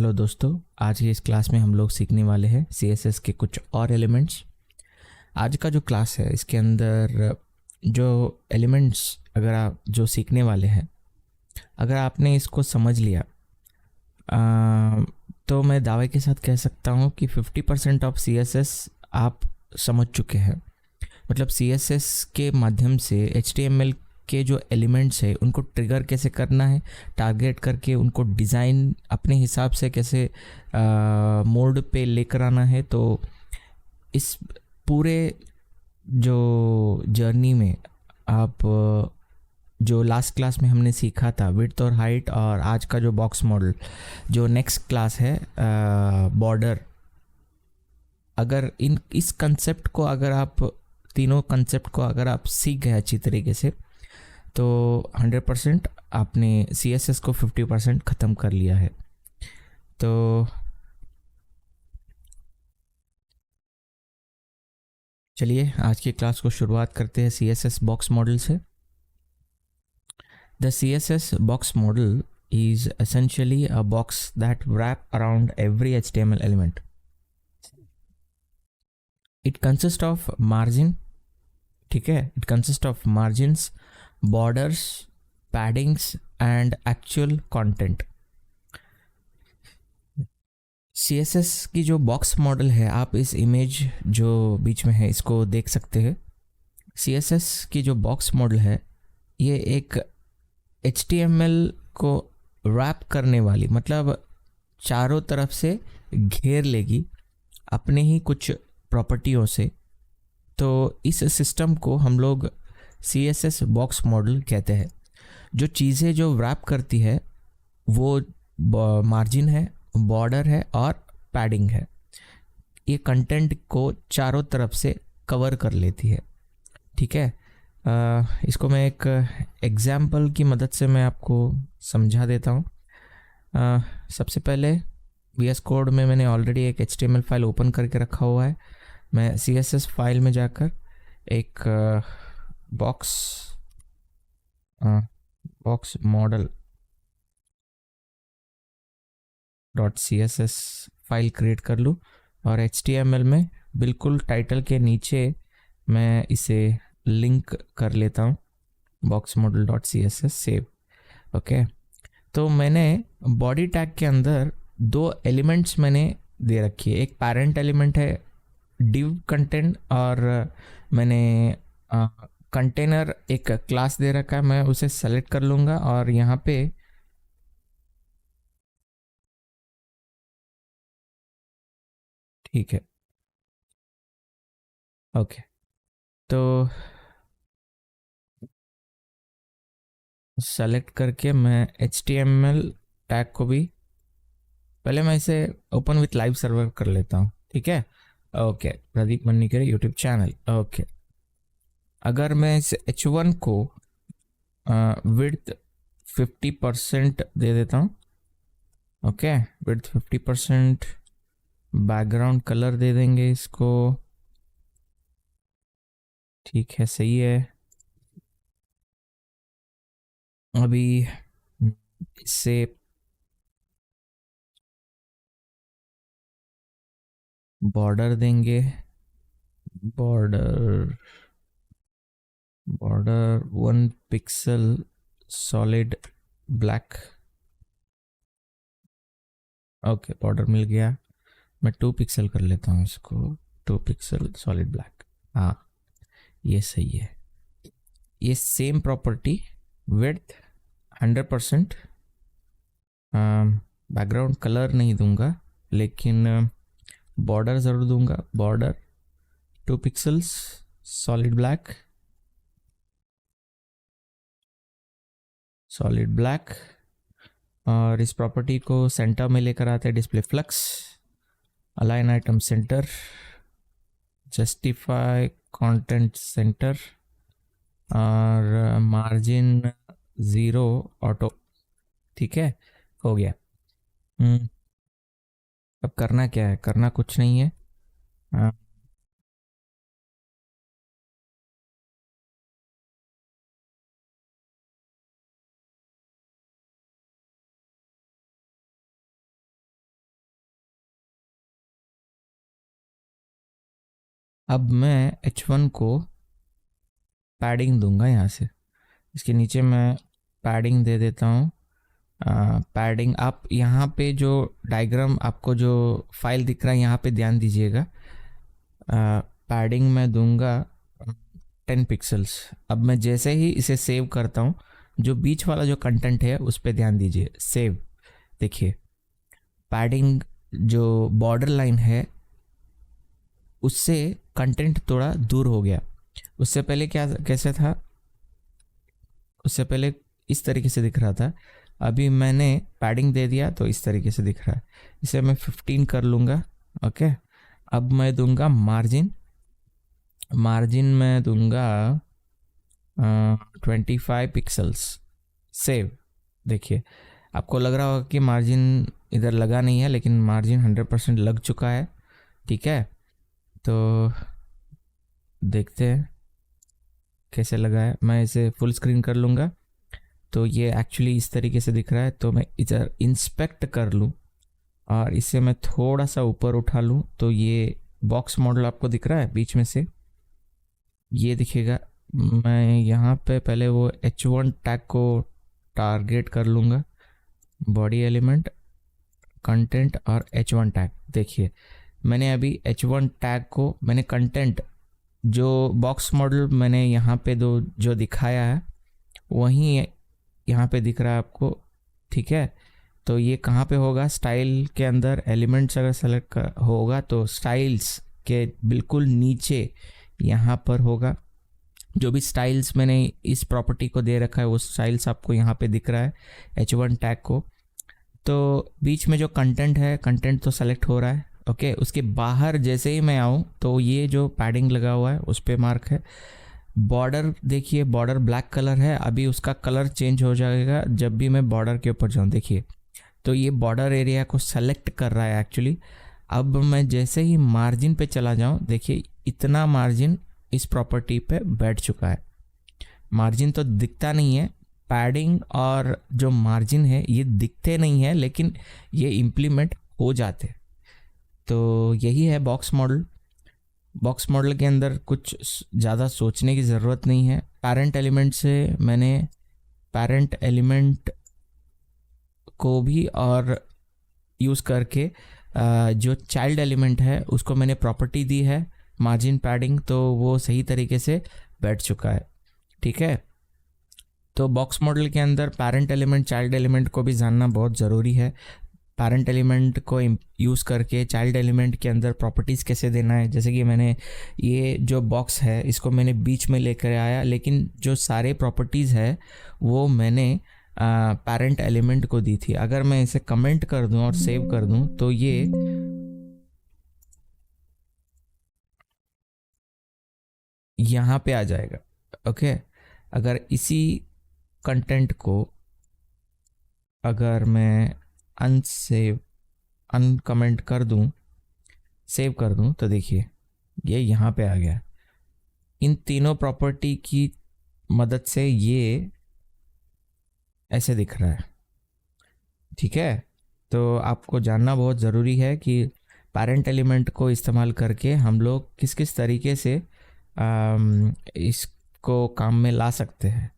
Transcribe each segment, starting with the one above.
Hello दोस्तों, आज की इस क्लास में हम लोग सीखने वाले हैं CSS के कुछ और एलिमेंट्स। आज का जो क्लास है इसके अंदर जो एलिमेंट्स अगर आप जो सीखने वाले हैं, अगर आपने इसको समझ लिया तो मैं दावे के साथ कह सकता हूँ कि 50% ऑफ CSS आप समझ चुके हैं। मतलब CSS के माध्यम से HTML के जो एलिमेंट्स है उनको ट्रिगर कैसे करना है, टारगेट करके उनको डिज़ाइन अपने हिसाब से कैसे मोड पे लेकर आना है। तो इस पूरे जो जर्नी में आप जो लास्ट क्लास में हमने सीखा था विड्थ और हाइट, और आज का जो बॉक्स मॉडल जो नेक्स्ट क्लास है बॉर्डर, अगर इस कंसेप्ट को अगर आप तीनों कंसेप्ट को अगर आप सीख गए अच्छी तरीके से तो 100% आपने CSS को 50% ख़त्म कर लिया है। तो चलिए आज की क्लास को शुरुआत करते हैं CSS बॉक्स मॉडल से। The CSS box model is essentially a box that wrap around every HTML element. It consists of margin, ठीक है, it consists of margins, borders, paddings and actual content. CSS की जो box model है, आप इस image जो बीच में है इसको देख सकते हैं। CSS की जो बॉक्स मॉडल है ये एक HTML को रैप करने वाली, मतलब चारों तरफ से घेर लेगी अपने ही कुछ प्रॉपर्टियों से। तो इस सिस्टम को हम लोग CSS बॉक्स मॉडल कहते हैं। जो चीज़ें जो रैप करती है वो मार्जिन है, बॉर्डर है और पैडिंग है। ये कंटेंट को चारों तरफ से कवर कर लेती है, ठीक है। इसको मैं एक एग्जाम्पल की मदद से मैं आपको समझा देता हूँ। सबसे पहले VS कोड में मैंने ऑलरेडी एक HTML फाइल ओपन करके रखा हुआ है। मैं CSS फाइल में जाकर एक box model .css file create कर लूँ और HTML में बिल्कुल टाइटल के नीचे मैं इसे लिंक कर लेता हूँ box model .css save. Okay, तो मैंने बॉडी टैग के अंदर दो एलिमेंट्स मैंने दे रखी है। एक पेरेंट एलिमेंट है div कंटेंट, और मैंने कंटेनर एक क्लास दे रखा है। मैं उसे सेलेक्ट कर लूँगा और यहाँ पे ठीक है। ओके, तो सेलेक्ट करके मैं HTML टैग को भी पहले मैं इसे ओपन विथ लाइव सर्वर कर लेता हूँ, ठीक है। Okay, Pradeep Mannikar YouTube channel. Okay, अगर मैं इस H1 को विड्थ 50% दे देता हूँ। ओके, विड्थ 50%, बैकग्राउंड कलर दे देंगे इसको, ठीक है, सही है। अभी इससे बॉर्डर देंगे, border 1 pixel solid black. Okay, border मिल गया। मैं 2 पिक्सल कर लेता हूँ इसको, 2 पिक्सल सॉलिड ब्लैक। हाँ, ये सही है। ये same property width 100%, background colour नहीं दूंगा लेकिन बॉर्डर ज़रूर दूंगा। Border 2 pixels solid black, solid black. और इस प्रॉपर्टी को सेंटर में लेकर आते हैं, display flux, align item centre, justify content centre और मार्जिन 0 ऑटो, ठीक है, हो गया। अब करना क्या है? करना कुछ नहीं है। अब मैं H1 को पैडिंग दूंगा यहाँ से, इसके नीचे मैं पैडिंग दे देता हूँ। पैडिंग आप यहाँ पे जो डायग्राम आपको जो फाइल दिख रहा है यहाँ पे ध्यान दीजिएगा। पैडिंग मैं दूंगा 10 पिक्सल्स। अब मैं जैसे ही इसे सेव करता हूँ, जो बीच वाला जो कंटेंट है उस पर ध्यान दीजिए, सेव। देखिए पैडिंग जो बॉर्डर लाइन है उससे कंटेंट थोड़ा दूर हो गया। उससे पहले कैसे था, उससे पहले इस तरीके से दिख रहा था, अभी मैंने पैडिंग दे दिया तो इस तरीके से दिख रहा है। इसे मैं 15 कर लूँगा। ओके, अब मैं दूंगा मार्जिन मैं दूंगा 25 पिक्सल्स, सेव। देखिए आपको लग रहा होगा कि मार्जिन इधर लगा नहीं है, लेकिन मार्जिन 100% लग चुका है। ठीक है, तो देखते हैं कैसे लगा है। मैं इसे फुल स्क्रीन कर लूँगा तो ये एक्चुअली इस तरीके से दिख रहा है। तो मैं इधर इंस्पेक्ट कर लूँ और इसे मैं थोड़ा सा ऊपर उठा लूँ तो ये बॉक्स मॉडल आपको दिख रहा है बीच में से, ये दिखेगा। मैं यहाँ पे पहले वो H1 टैग को टारगेट कर लूँगा, बॉडी एलिमेंट, कंटेंट और H1 टैग। देखिए मैंने अभी H1 टैग को मैंने कंटेंट जो बॉक्स मॉडल मैंने यहाँ पे जो दिखाया है वहीं यहाँ पे दिख रहा है आपको। ठीक है, तो ये कहाँ पे होगा, स्टाइल के अंदर एलिमेंट्स अगर सेलेक्ट होगा तो स्टाइल्स के बिल्कुल नीचे यहाँ पर होगा। जो भी स्टाइल्स मैंने इस प्रॉपर्टी को दे रखा है वो स्टाइल्स आपको यहाँ पे दिख रहा है H1 टैग को। तो बीच में जो कंटेंट है, कंटेंट तो सेलेक्ट हो रहा है। ओके, उसके बाहर जैसे ही मैं आऊँ तो ये जो पैडिंग लगा हुआ है उस पर मार्क है। बॉर्डर देखिए, बॉर्डर ब्लैक कलर है, अभी उसका कलर चेंज हो जाएगा जब भी मैं बॉर्डर के ऊपर जाऊँ। देखिए तो ये बॉर्डर एरिया को सेलेक्ट कर रहा है एक्चुअली। अब मैं जैसे ही मार्जिन पे चला जाऊँ, देखिए इतना मार्जिन इस प्रॉपर्टी पे बैठ चुका है। मार्जिन तो दिखता नहीं है, पैडिंग और जो मार्जिन है ये दिखते नहीं है, लेकिन ये इम्प्लीमेंट हो जाते। तो यही है बॉक्स मॉडल। बॉक्स मॉडल के अंदर कुछ ज़्यादा सोचने की ज़रूरत नहीं है। पैरेंट एलिमेंट से मैंने पैरेंट एलिमेंट को भी और यूज़ करके जो चाइल्ड एलिमेंट है उसको मैंने प्रॉपर्टी दी है मार्जिन पैडिंग, तो वो सही तरीके से बैठ चुका है। ठीक है, तो बॉक्स मॉडल के अंदर पैरेंट एलिमेंट चाइल्ड एलिमेंट को भी जानना बहुत ज़रूरी है। पैरेंट एलिमेंट को यूज़ करके चाइल्ड एलिमेंट के अंदर प्रॉपर्टीज़ कैसे देना है। जैसे कि मैंने ये जो बॉक्स है इसको मैंने बीच में लेकर आया, लेकिन जो सारे प्रॉपर्टीज़ है वो मैंने पैरेंट एलिमेंट को दी थी। अगर मैं इसे कमेंट कर दूं और सेव कर दूं तो ये यहाँ पे आ जाएगा। ओके, अगर इसी कंटेंट को अगर मैं अनकमेंट कर दूं, सेव कर दूं, तो देखिए ये यहाँ पे आ गया। इन तीनों प्रॉपर्टी की मदद से ये ऐसे दिख रहा है। ठीक है, तो आपको जानना बहुत ज़रूरी है कि पैरेंट एलिमेंट को इस्तेमाल करके हम लोग किस किस तरीके से इसको काम में ला सकते हैं।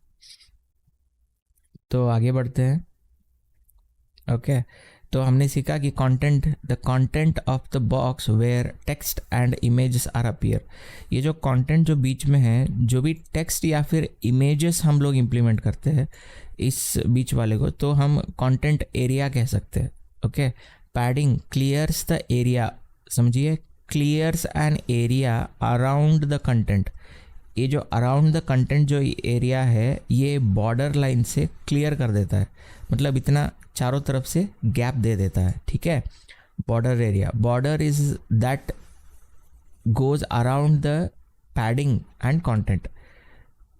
तो आगे बढ़ते हैं। ओके, तो हमने सीखा कि the content of the box where text and images are appear. ये जो कंटेंट जो बीच में है, जो भी टेक्स्ट या फिर इमेजेस हम लोग इम्प्लीमेंट करते हैं इस बीच वाले को, तो हम कंटेंट एरिया कह सकते हैं। Okay, padding clears the area, समझिए, clears an area around the content. ये जो अराउंड द कंटेंट जो एरिया है ये बॉर्डर लाइन से क्लियर कर देता है, मतलब इतना चारों तरफ से गैप दे देता है। ठीक है, border area, border is that goes around the padding and content.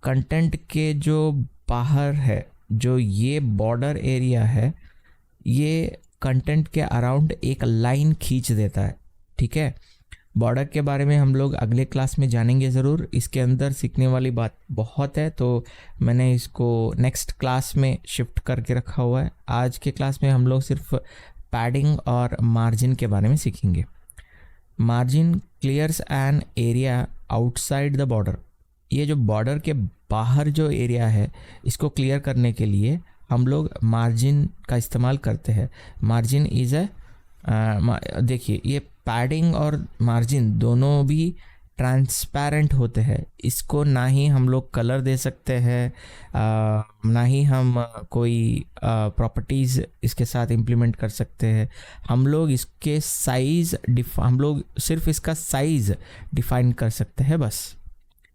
Content के जो बाहर है, जो ये बॉर्डर एरिया है, ये कंटेंट के अराउंड एक लाइन खींच देता है। ठीक है, बॉर्डर के बारे में हम लोग अगले क्लास में जानेंगे ज़रूर। इसके अंदर सीखने वाली बात बहुत है, तो मैंने इसको नेक्स्ट क्लास में शिफ्ट करके रखा हुआ है। आज के क्लास में हम लोग सिर्फ पैडिंग और मार्जिन के बारे में सीखेंगे। Margin clears an area outside the border. ये जो बॉर्डर के बाहर जो एरिया है इसको क्लियर करने के लिए हम लोग मार्जिन का इस्तेमाल करते हैं। मार्जिन इज़ अ, देखिए ये पैडिंग और मार्जिन दोनों भी ट्रांसपेरेंट होते हैं। इसको ना ही हम लोग कलर दे सकते हैं, ना ही हम कोई प्रॉपर्टीज़ इसके साथ इम्प्लीमेंट कर सकते हैं। हम लोग इसके साइज़ हम लोग सिर्फ इसका साइज़ डिफाइन कर सकते हैं बस,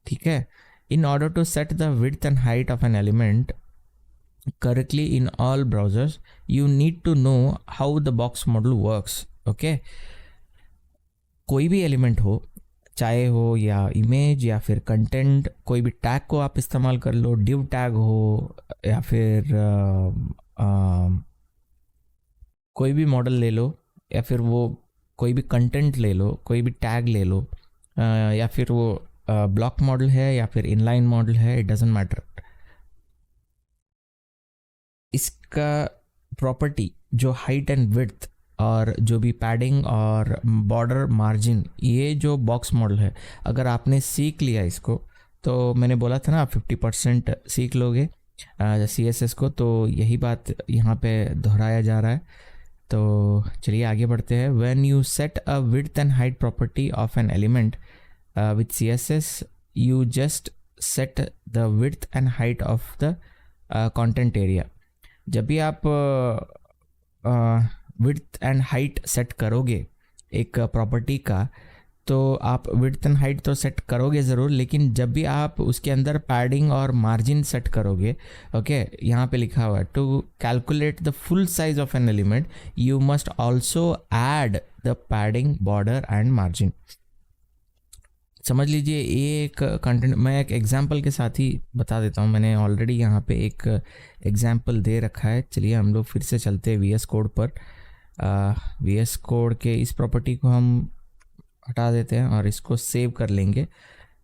ठीक है। In order to set the width and height of an element correctly in all browsers, you need to know how the box model works. okay, कोई भी एलिमेंट हो, चाहे हो या इमेज या फिर कंटेंट, कोई भी टैग को आप इस्तेमाल कर लो, div टैग हो या फिर कोई भी मॉडल ले लो, या फिर वो कोई भी कंटेंट ले लो, कोई भी टैग ले लो, या फिर वो ब्लॉक मॉडल है या फिर इनलाइन मॉडल है, इट डजेंट मैटर। इसका प्रॉपर्टी जो हाइट एंड विड्थ और जो भी पैडिंग और बॉर्डर मार्जिन, ये जो बॉक्स मॉडल है, अगर आपने सीख लिया इसको, तो मैंने बोला था ना आप 50% सीख लोगे CSS को, तो यही बात यहाँ पे दोहराया जा रहा है। तो चलिए आगे बढ़ते हैं। When you set a width and height property of an element with CSS, you just set the width and height of the content area. जब भी आप विड्थ एंड हाइट सेट करोगे एक प्रॉपर्टी का, तो आप विड्थ एंड हाइट तो set करोगे ज़रूर, लेकिन जब भी आप उसके अंदर पैडिंग और मार्जिन सेट करोगे, ओके, यहाँ पे लिखा हुआ है to calculate the full size of an element you must also add the padding, border and margin. समझ लीजिए ये एक कंटेंट, मैं एक एग्जांपल के साथ ही बता देता हूँ। मैंने ऑलरेडी यहाँ पे एक एग्जांपल दे रखा है। चलिए हम लोग फिर से चलते हैं VS कोड पर। VS कोड के इस प्रॉपर्टी को हम हटा देते हैं और इसको सेव कर लेंगे,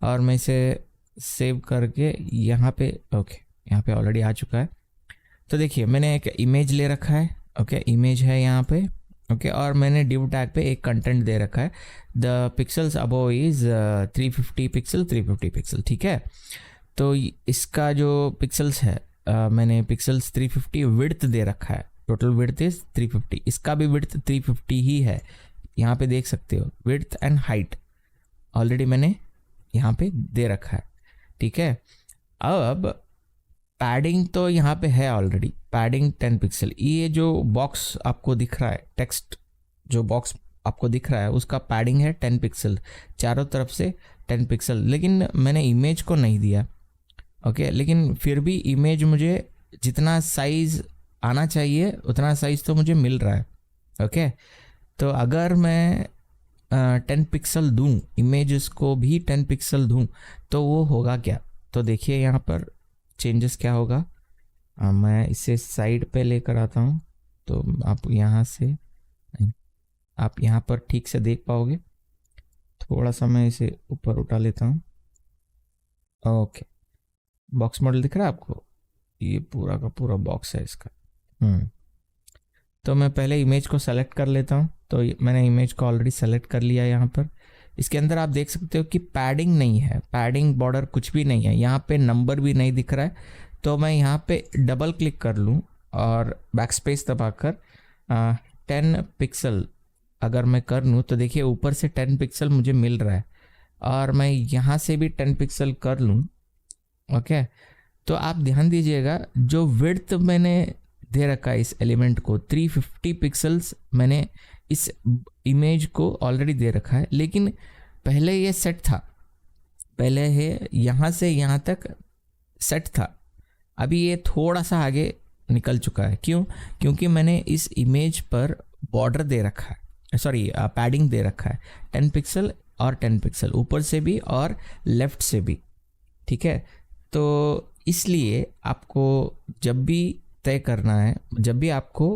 और मैं इसे सेव करके यहाँ पे, ओके, यहाँ पे ऑलरेडी आ चुका है। तो देखिए मैंने एक इमेज ले रखा है, ओके, इमेज है यहाँ पे, ओके, और मैंने div टैग पे एक कंटेंट दे रखा है, the pixels above is 350 pixel 350 pixel, ठीक है। तो इसका जो पिक्सल्स है, मैंने पिक्सल्स 350 विड्थ दे रखा है, टोटल विड्थ इज 350, इसका भी विड्थ 350 ही है। यहाँ पे देख सकते हो विड्थ एंड हाइट ऑलरेडी मैंने यहाँ पे दे रखा है, ठीक है। अब पैडिंग तो यहाँ पे है ऑलरेडी, पैडिंग 10 पिक्सल। ये जो बॉक्स आपको दिख रहा है, टेक्स्ट जो बॉक्स आपको दिख रहा है, उसका पैडिंग है 10 पिक्सल, चारों तरफ से 10 पिक्सल, लेकिन मैंने इमेज को नहीं दिया, ओके। लेकिन फिर भी इमेज मुझे जितना साइज आना चाहिए उतना साइज तो मुझे मिल रहा है, ओके। तो अगर मैं 10 पिक्सल दूँ, इमेज को भी 10 पिक्सल दूँ, तो वो होगा क्या? तो देखिए यहाँ पर चेंजेस क्या होगा। मैं इसे साइड पे लेकर आता हूँ, तो आप यहाँ से, आप यहाँ पर ठीक से देख पाओगे। थोड़ा सा मैं इसे ऊपर उठा लेता हूँ, ओके। बॉक्स मॉडल दिख रहा है आपको? ये पूरा का पूरा बॉक्स है इसका। तो मैं पहले इमेज को सेलेक्ट कर लेता हूँ। तो मैंने इमेज को ऑलरेडी सेलेक्ट कर लिया। यहाँ पर इसके अंदर आप देख सकते हो कि पैडिंग नहीं है, पैडिंग बॉर्डर कुछ भी नहीं है, यहाँ पे नंबर भी नहीं दिख रहा है। तो मैं यहाँ पे डबल क्लिक कर लूँ और बैक स्पेस दबाकर 10 पिक्सल अगर मैं कर लूँ, तो देखिए ऊपर से 10 पिक्सल मुझे मिल रहा है, और मैं यहाँ से भी 10 पिक्सल कर लूँ, ओके। तो आप ध्यान दीजिएगा, जो विड्थ मैंने दे रखा है इस एलिमेंट को 350 पिक्सल्स मैंने इस इमेज को ऑलरेडी दे रखा है, लेकिन पहले ये सेट था, पहले है यहाँ से यहाँ तक सेट था। अभी ये थोड़ा सा आगे निकल चुका है। क्यों? क्योंकि मैंने इस इमेज पर बॉर्डर दे रखा है, सॉरी पैडिंग दे रखा है 10 पिक्सल और 10 पिक्सल ऊपर से भी और लेफ्ट से भी, ठीक है। तो इसलिए आपको जब भी तय करना है, जब भी आपको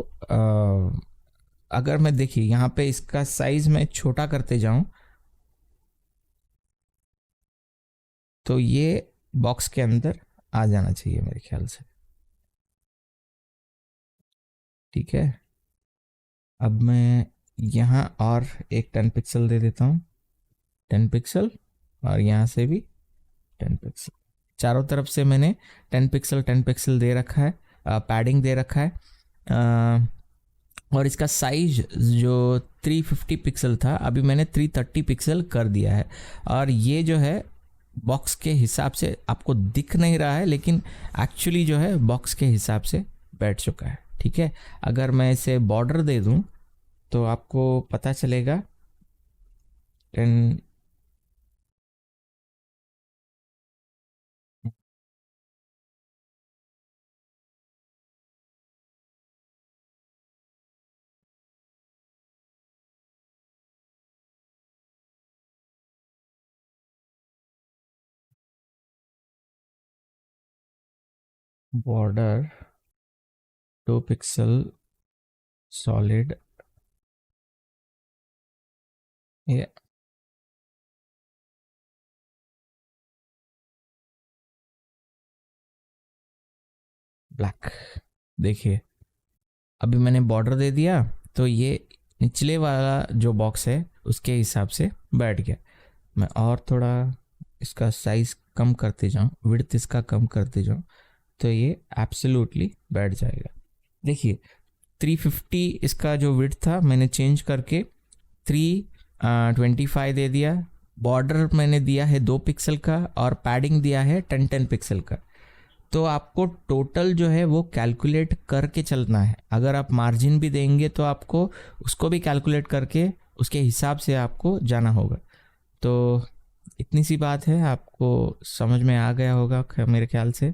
अगर मैं देखिए यहाँ पे इसका साइज मैं छोटा करते जाऊं, तो ये बॉक्स के अंदर आ जाना चाहिए मेरे ख्याल से, ठीक है। अब मैं यहाँ और एक 10 पिक्सल दे देता हूँ, 10 पिक्सल, और यहाँ से भी 10 पिक्सल। चारों तरफ से मैंने 10 पिक्सल 10 पिक्सल दे रखा है, पैडिंग दे रखा है। और इसका साइज जो 350 पिक्सल था अभी मैंने 330 पिक्सल कर दिया है। और ये जो है बॉक्स के हिसाब से आपको दिख नहीं रहा है, लेकिन एक्चुअली जो है बॉक्स के हिसाब से बैठ चुका है। ठीक है, अगर मैं इसे बॉर्डर दे दूं तो आपको पता चलेगा 10 बॉर्डर 2 पिक्सल सॉलिड, ये ब्लैक। देखिए अभी मैंने बॉर्डर दे दिया तो ये निचले वाला जो बॉक्स है उसके हिसाब से बैठ गया। मैं और थोड़ा इसका साइज कम करते जाऊँ, विड्थ इसका कम करते जाऊँ, तो ये एब्सोल्युटली बैठ जाएगा। देखिए 350 इसका जो विड्थ था मैंने चेंज करके 325 दे दिया। बॉर्डर मैंने दिया है 2 पिक्सल का और पैडिंग दिया है 10 पिक्सल का। तो आपको टोटल जो है वो कैलकुलेट करके चलना है। अगर आप मार्जिन भी देंगे तो आपको उसको भी कैलकुलेट करके उसके हिसाब से आपको जाना होगा। तो इतनी सी बात है, आपको समझ में आ गया होगा मेरे ख्याल से।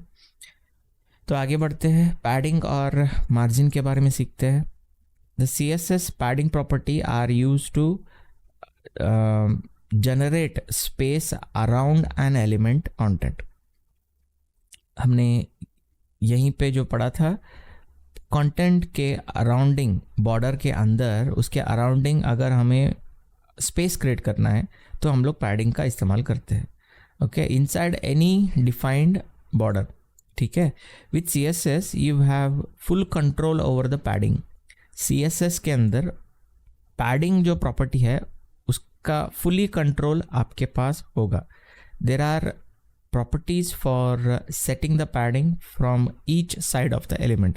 तो आगे बढ़ते हैं, पैडिंग और मार्जिन के बारे में सीखते हैं। The CSS padding property are use to generate space around an element content. हमने यहीं पे जो पढ़ा था, कंटेंट के अराउंडिंग, बॉर्डर के अंदर उसके अराउंडिंग अगर हमें स्पेस क्रिएट करना है तो हम लोग पैडिंग का इस्तेमाल करते हैं। Okay, inside any defined border. ठीक है, with CSS you have full control over the padding. CSS के अंदर पैडिंग जो प्रॉपर्टी है उसका फुली कंट्रोल आपके पास होगा। There are properties for setting the padding from each side of the element।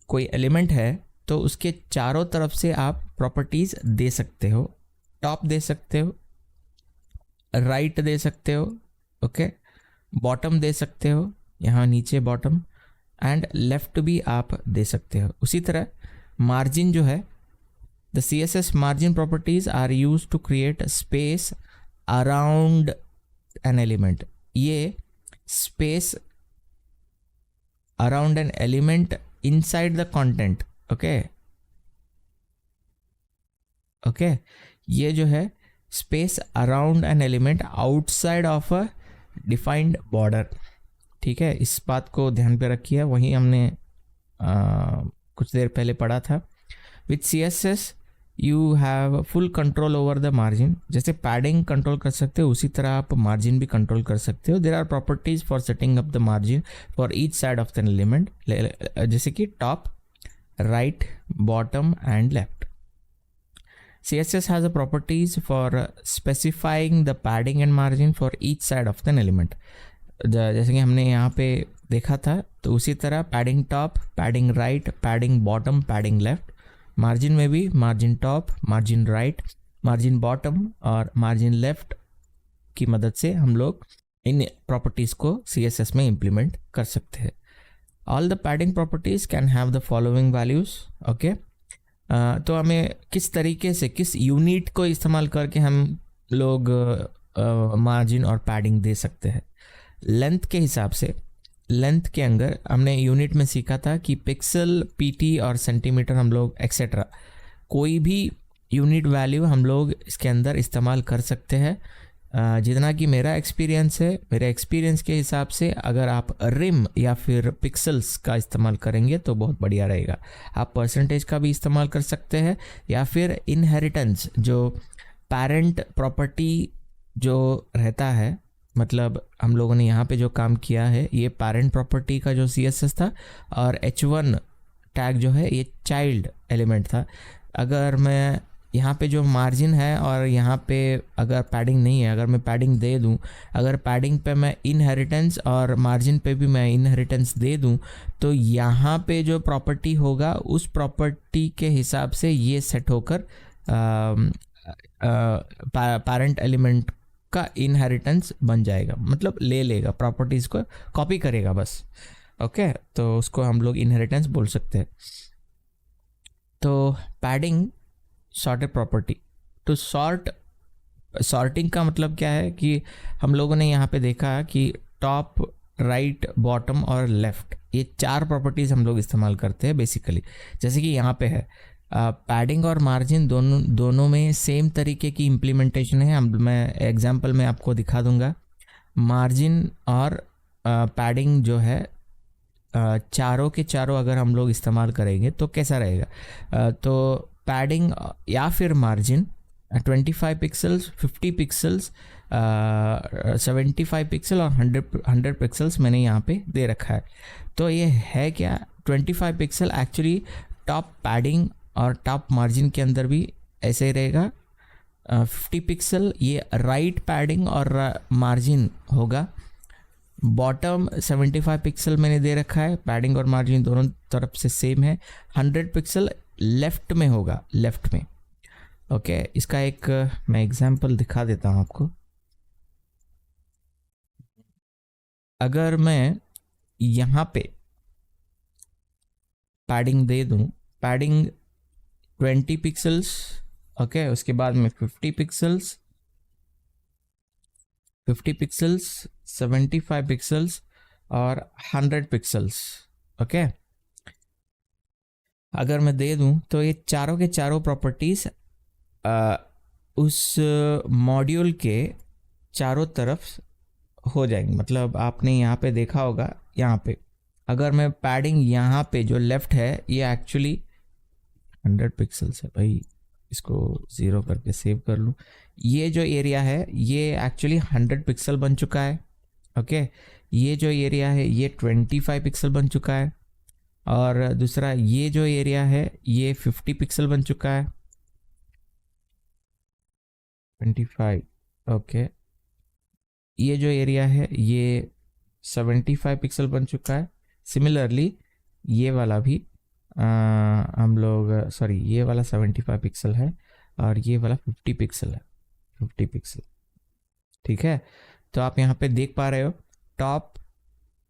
कोई एलिमेंट है तो उसके चारों तरफ से आप प्रॉपर्टीज दे सकते हो। टॉप दे सकते हो, राइट दे सकते हो, ओके, बॉटम दे सकते हो, यहाँ नीचे बॉटम, एंड लेफ्ट भी आप दे सकते हो। उसी तरह मार्जिन जो है, the CSS margin properties are use to create space around an element. ये space around an element inside the content. Okay okay, ये जो है space around an element outside of a defined border. ठीक है, इस बात को ध्यान पे रखिए, वहीं हमने कुछ देर पहले पढ़ा था। With CSS you have full control over the margin. जैसे पैडिंग कंट्रोल कर सकते हो उसी तरह आप मार्जिन भी कंट्रोल कर सकते हो। There are properties for setting up the margin for each side of the element, जैसे कि top, right, bottom and left. CSS has a properties for specifying the padding and margin for each side of the element। जैसे कि हमने यहाँ पे देखा था तो उसी तरह padding top, padding right, padding bottom, padding left. Margin में भी margin top, margin right, margin bottom और मार्जिन लेफ्ट की मदद से हम लोग इन प्रॉपर्टीज़ को CSS में इम्प्लीमेंट कर सकते हैं। All the padding properties can have the following values. Okay, तो हमें किस तरीके से, किस यूनिट को इस्तेमाल करके हम लोग मार्जिन और पैडिंग दे सकते हैं। लेंथ के हिसाब से, लेंथ के अंदर हमने यूनिट में सीखा था कि पिक्सल, PT और सेंटीमीटर हम लोग एक्सेट्रा कोई भी यूनिट वैल्यू हम लोग इसके अंदर इस्तेमाल कर सकते हैं। जितना कि मेरा एक्सपीरियंस है, मेरे एक्सपीरियंस के हिसाब से अगर आप रिम या फिर पिक्सल्स का इस्तेमाल करेंगे तो बहुत बढ़िया रहेगा। आप परसेंटेज का भी इस्तेमाल कर सकते हैं या फिर इनहेरिटेंस, जो पेरेंट प्रॉपर्टी जो रहता है, मतलब हम लोगों ने यहाँ पे जो काम किया है ये पेरेंट प्रॉपर्टी का जो CSS था, और H1 टैग जो है ये चाइल्ड एलिमेंट था। अगर मैं यहाँ पे जो मार्जिन है और यहाँ पे अगर पैडिंग नहीं है, अगर मैं पैडिंग दे दूँ, अगर पैडिंग पे मैं इनहेरिटेंस और मार्जिन पे भी मैं इनहेरिटेंस दे दूँ, तो यहाँ पे जो प्रॉपर्टी होगा उस प्रॉपर्टी के हिसाब से ये सेट होकर पेरेंट एलिमेंट का इनहेरिटेंस बन जाएगा, मतलब ले लेगा, प्रॉपर्टीज़ को कॉपी करेगा बस। ओके, तो उसको हम लोग इनहेरिटेंस बोल सकते हैं। तो padding sorted property. To sorting का मतलब क्या है कि हम लोगों ने यहाँ पे देखा कि टॉप, राइट, बॉटम और लेफ़्ट, ये 4 प्रॉपर्टीज़ हम लोग इस्तेमाल करते हैं बेसिकली। जैसे कि यहाँ पे है पैडिंग और मार्जिन दोनों में सेम तरीके की इम्प्लीमेंटेशन है। मैं एग्जांपल में आपको दिखा दूंगा। मार्जिन और पैडिंग जो है चारों के चारों अगर हम लोग इस्तेमाल करेंगे तो कैसा रहेगा। तो पैडिंग या फिर मार्जिन 25 पिक्सल्स, 50 पिक्सल्स, 75 पिक्सल और 100 पिक्सल्स मैंने यहाँ पे दे रखा है। तो ये है क्या, 25 पिक्सल एक्चुअली टॉप पैडिंग और टॉप मार्जिन के अंदर भी ऐसे ही रहेगा। 50 पिक्सल ये राइट पैडिंग और मार्जिन होगा। बॉटम 75 पिक्सल मैंने दे रखा है, पैडिंग और मार्जिन दोनों तरफ से सेम है। 100 पिक्सल लेफ्ट में होगा, लेफ्ट में। ओके, इसका एक मैं एग्जांपल दिखा देता हूँ आपको। अगर मैं यहाँ पे पैडिंग दे दूँ, पैडिंग 20 पिक्सल्स, ओके, उसके बाद में 50 पिक्सल्स, 50 पिक्सल्स, 75 पिक्सल्स और 100 पिक्सल्स। ओके, अगर मैं दे दूं तो ये चारों के चारों प्रॉपर्टीज़ उस मॉड्यूल के चारों तरफ हो जाएंगे। मतलब आपने यहाँ पे देखा होगा, यहाँ पे अगर मैं पैडिंग यहाँ पे जो लेफ्ट है ये एक्चुअली 100 पिक्सल्स है भाई, इसको 0 करके सेव कर लूँ। ये जो एरिया है ये एक्चुअली 100 पिक्सल बन चुका है। ओके, ये जो एरिया है ये 25 पिक्सल बन चुका है, और दूसरा ये जो एरिया है ये 50 पिक्सल बन चुका है। 25, ओके, ये जो एरिया है ये 75 पिक्सल बन चुका है। सिमिलरली ये वाला भी हम लोग, सॉरी, ये वाला 75 पिक्सल है और ये वाला 50 पिक्सल है, 50 पिक्सल। ठीक है, तो आप यहाँ पे देख पा रहे हो टॉप,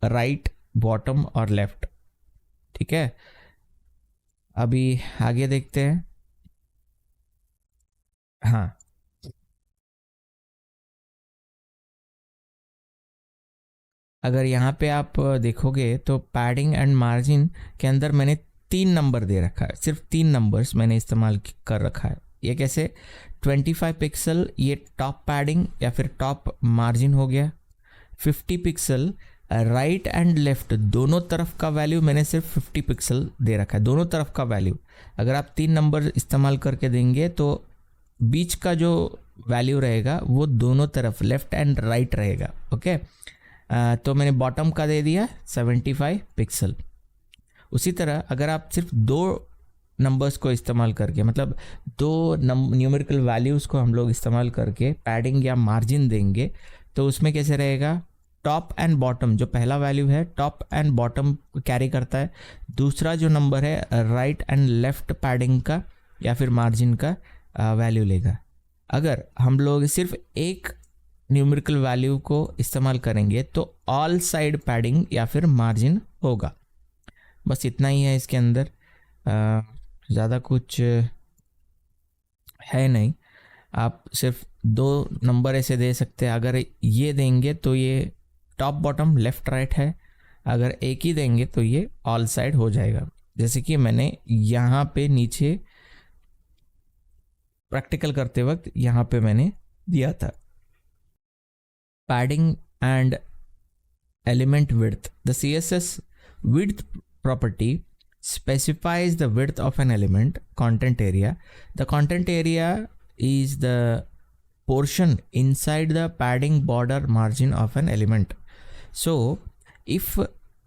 राइट, बॉटम और लेफ्ट। ठीक है, अभी आगे देखते हैं। हाँ, अगर यहाँ पे आप देखोगे तो पैडिंग एंड मार्जिन के अंदर मैंने 3 नंबर दे रखा है, सिर्फ 3 नंबर्स मैंने इस्तेमाल कर रखा है। ये कैसे, 25 पिक्सल ये टॉप पैडिंग या फिर टॉप मार्जिन हो गया। 50 पिक्सल राइट एंड लेफ्ट दोनों तरफ का वैल्यू मैंने सिर्फ 50 पिक्सल दे रखा है, दोनों तरफ का वैल्यू। अगर आप 3 नंबर इस्तेमाल करके देंगे तो बीच का जो वैल्यू रहेगा वो दोनों तरफ लेफ्ट एंड राइट रहेगा। ओके, तो मैंने बॉटम का दे दिया 75 पिक्सल। उसी तरह अगर आप सिर्फ 2 नंबर्स को इस्तेमाल करके, मतलब 2 न्यूमेरिकल वैल्यूज़ को हम लोग इस्तेमाल करके पैडिंग या मार्जिन देंगे तो उसमें कैसे रहेगा, टॉप एंड बॉटम, जो पहला वैल्यू है टॉप एंड बॉटम कैरी करता है। दूसरा जो नंबर है राइट एंड लेफ्ट पैडिंग का या फिर मार्जिन का वैल्यू लेगा। अगर हम लोग सिर्फ एक न्यूमेरिकल वैल्यू को इस्तेमाल करेंगे तो ऑल साइड पैडिंग या फिर मार्जिन होगा। बस इतना ही है इसके अंदर, ज़्यादा कुछ है नहीं। आप सिर्फ 2 नंबर ऐसे दे सकते हैं। अगर ये देंगे तो ये टॉप बॉटम लेफ्ट राइट है, अगर एक ही देंगे तो ये ऑल साइड हो जाएगा। जैसे कि मैंने यहाँ पे नीचे प्रैक्टिकल करते वक्त यहाँ पे मैंने दिया था। Padding and element width. The CSS width property specifies the width of an element content area. The content area is the portion inside the padding border margin of an element. So if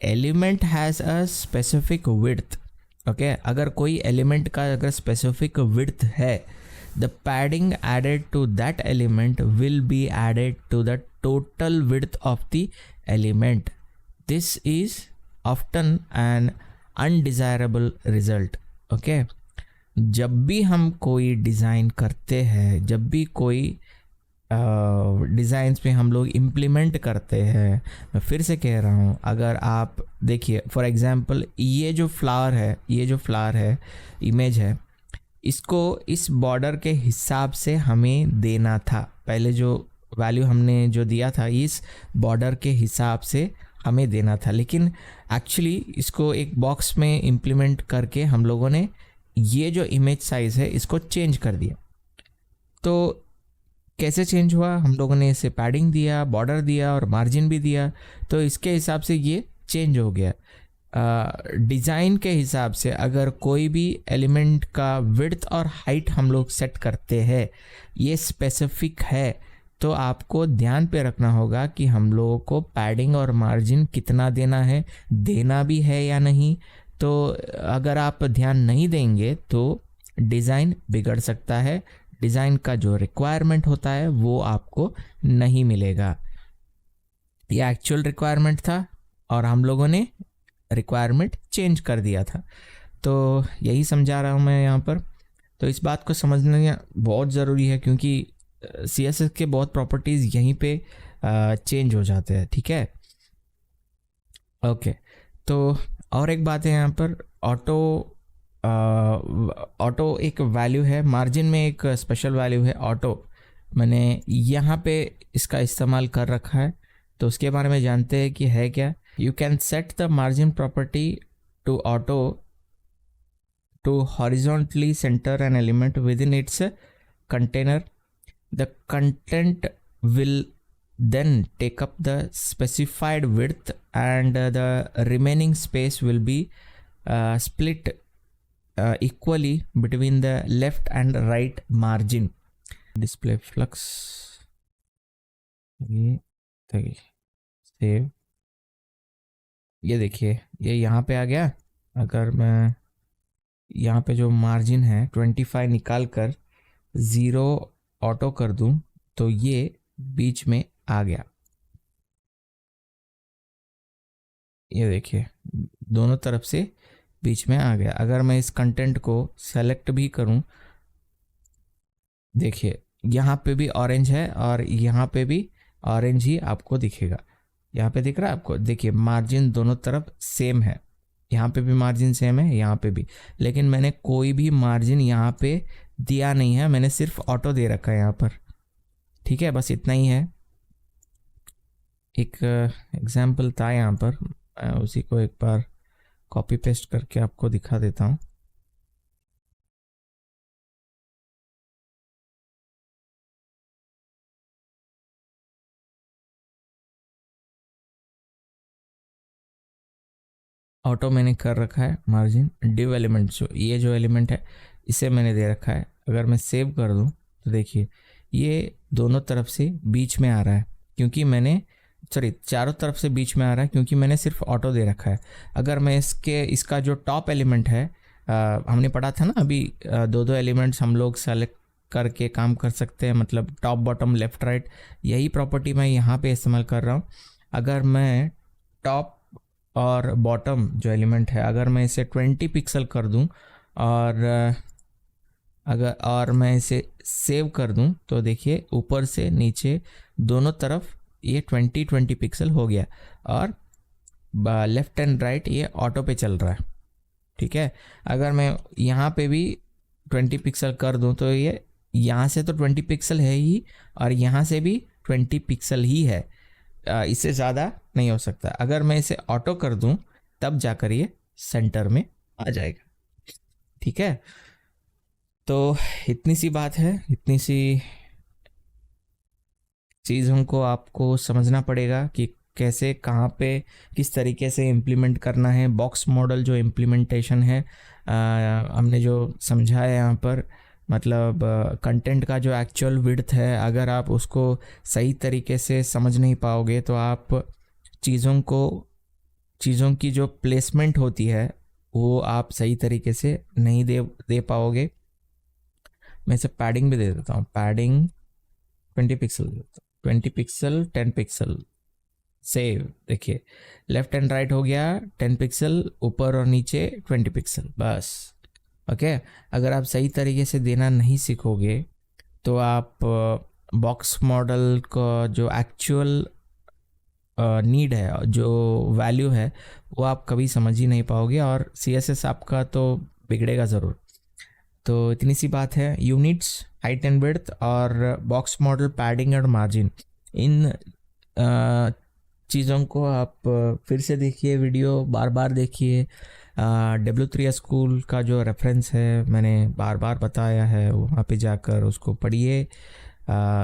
element has a specific width, okay अगर कोई element का अगर specific width है, the padding added to that element will be added to the total width of the element. This is often an undesirable result. Okay जब भी हम कोई design करते हैं, जब भी कोई डिज़ाइंस पे हम लोग इम्प्लीमेंट करते हैं, मैं फिर से कह रहा हूँ, अगर आप देखिए फॉर एग्जांपल ये जो फ्लावर है इमेज है, इसको इस बॉर्डर के हिसाब से हमें देना था. पहले जो वैल्यू हमने जो दिया था इस बॉर्डर के हिसाब से हमें देना था, लेकिन एक्चुअली इसको एक बॉक्स में इम्प्लीमेंट करके हम लोगों ने ये जो इमेज साइज़ है इसको चेंज कर दिया. तो कैसे चेंज हुआ? हम लोगों ने इसे पैडिंग दिया, बॉर्डर दिया और मार्जिन भी दिया, तो इसके हिसाब से ये चेंज हो गया. डिज़ाइन के हिसाब से अगर कोई भी एलिमेंट का विड्थ और हाइट हम लोग सेट करते हैं, ये स्पेसिफिक है, तो आपको ध्यान पे रखना होगा कि हम लोगों को पैडिंग और मार्जिन कितना देना है, देना भी है या नहीं. तो अगर आप ध्यान नहीं देंगे तो डिज़ाइन बिगड़ सकता है, डिज़ाइन का जो रिक्वायरमेंट होता है वो आपको नहीं मिलेगा. ये एक्चुअल रिक्वायरमेंट था और हम लोगों ने रिक्वायरमेंट चेंज कर दिया था. तो यही समझा रहा हूँ मैं यहाँ पर. तो इस बात को समझना बहुत ज़रूरी है क्योंकि CSS के बहुत प्रॉपर्टीज़ यहीं पे चेंज हो जाते हैं. ठीक है ओके. तो और एक बात है यहाँ पर, ऑटो एक वैल्यू है, मार्जिन में एक स्पेशल वैल्यू है ऑटो. मैंने यहाँ पे इसका इस्तेमाल कर रखा है, तो उसके बारे में जानते हैं कि है क्या. You can set the margin property to auto to horizontally center an element within its container. The content will then take up the specified width and the remaining space will be split equally between the left and right margin. Display flux, ये save, ये देखिए ये यहाँ पे आ गया. अगर मैं यहाँ पे जो मार्जिन है 25 निकाल कर 0 ऑटो कर दूँ तो ये बीच में आ गया. ये देखिए दोनों तरफ से बीच में आ गया. अगर मैं इस कंटेंट को सेलेक्ट भी करूं, देखिए यहाँ पे भी ऑरेंज है और यहाँ पे भी ऑरेंज ही आपको दिखेगा. यहाँ पे दिख रहा है आपको, देखिए मार्जिन दोनों तरफ सेम है, यहाँ पे भी मार्जिन सेम है, यहाँ पे भी, लेकिन मैंने कोई भी मार्जिन यहाँ पे दिया नहीं है, मैंने सिर्फ ऑटो दे रखा है यहाँ पर. ठीक है, बस इतना ही है. एक एग्जाम्पल था यहाँ पर, मैं उसी को एक बार कॉपी पेस्ट करके आपको दिखा देता हूँ. ऑटो मैंने कर रखा है मार्जिन. डिव एलिमेंट ये जो एलिमेंट है इसे मैंने दे रखा है. अगर मैं सेव कर दूँ तो देखिए ये दोनों तरफ से बीच में आ रहा है, क्योंकि मैंने चारों तरफ से बीच में आ रहा है क्योंकि मैंने सिर्फ ऑटो दे रखा है. अगर मैं इसका जो टॉप एलिमेंट है, हमने पढ़ा था ना अभी, दो एलिमेंट्स हम लोग सेलेक्ट करके काम कर सकते हैं, मतलब टॉप बॉटम लेफ्ट राइट, यही प्रॉपर्टी मैं यहाँ पे इस्तेमाल कर रहा हूँ. अगर मैं टॉप और बॉटम जो एलिमेंट है, अगर मैं इसे 20 पिक्सल कर दूँ और मैं इसे सेव कर दूं तो देखिए ऊपर से नीचे दोनों तरफ ये 20 पिक्सल हो गया और लेफ्ट एंड राइट ये ऑटो पे चल रहा है. ठीक है, अगर मैं यहाँ पे भी 20 पिक्सल कर दूं तो ये यहाँ से तो 20 पिक्सल है ही और यहाँ से भी 20 पिक्सल ही है, इससे ज़्यादा नहीं हो सकता. अगर मैं इसे ऑटो कर दूं तब जाकर ये सेंटर में आ जाएगा. ठीक है, तो इतनी सी बात है, इतनी सी चीज़ों को आपको समझना पड़ेगा कि कैसे, कहाँ पे, किस तरीके से इम्प्लीमेंट करना है. बॉक्स मॉडल जो इम्प्लीमेंटेशन है हमने जो समझा है यहाँ पर, मतलब कंटेंट का जो एक्चुअल विड्थ है, अगर आप उसको सही तरीके से समझ नहीं पाओगे तो आप चीज़ों की जो प्लेसमेंट होती है वो आप सही तरीके से नहीं दे दे पाओगे। मैं इसे पैडिंग भी दे देता हूँ, पैडिंग 20 पिक्सल देता हूँ, 20 पिक्सल 10 पिक्सल। सेव, देखिए लेफ्ट एंड राइट हो गया 10 पिक्सल, ऊपर और नीचे 20 पिक्सल, बस। ओके, अगर आप सही तरीके से देना नहीं सीखोगे तो आप बॉक्स मॉडल का जो एक्चुअल नीड है, जो वैल्यू है, वो आप कभी समझ ही नहीं पाओगे, और CSS आपका तो बिगड़ेगा ज़रूर। तो इतनी सी बात है। यूनिट्स, हाइट एंड विड्थ और बॉक्स मॉडल, पैडिंग और मार्जिन, इन चीज़ों को आप फिर से देखिए, वीडियो बार बार देखिए। W3 स्कूल का जो रेफरेंस है मैंने बार बार बताया है, वहाँ पे जाकर उसको पढ़िए,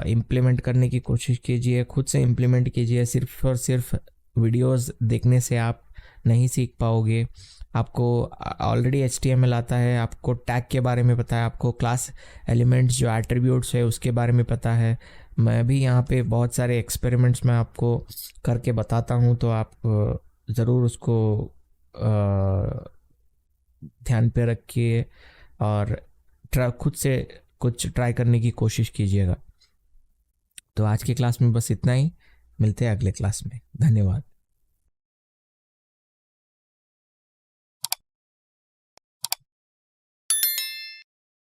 इम्प्लीमेंट करने की कोशिश कीजिए, खुद से इम्प्लीमेंट कीजिए। सिर्फ और सिर्फ वीडियोस देखने से आप नहीं सीख पाओगे। आपको ऑलरेडी HTML आता है, आपको टैग के बारे में पता है, आपको क्लास एलिमेंट्स जो एट्रीब्यूट्स है उसके बारे में पता है। मैं भी यहाँ पे बहुत सारे एक्सपेरिमेंट्स में आपको करके बताता हूँ, तो आप ज़रूर उसको ध्यान पे रखिए और खुद से कुछ ट्राई करने की कोशिश कीजिएगा। तो आज की क्लास में बस इतना ही, मिलते हैं अगले क्लास में। धन्यवाद।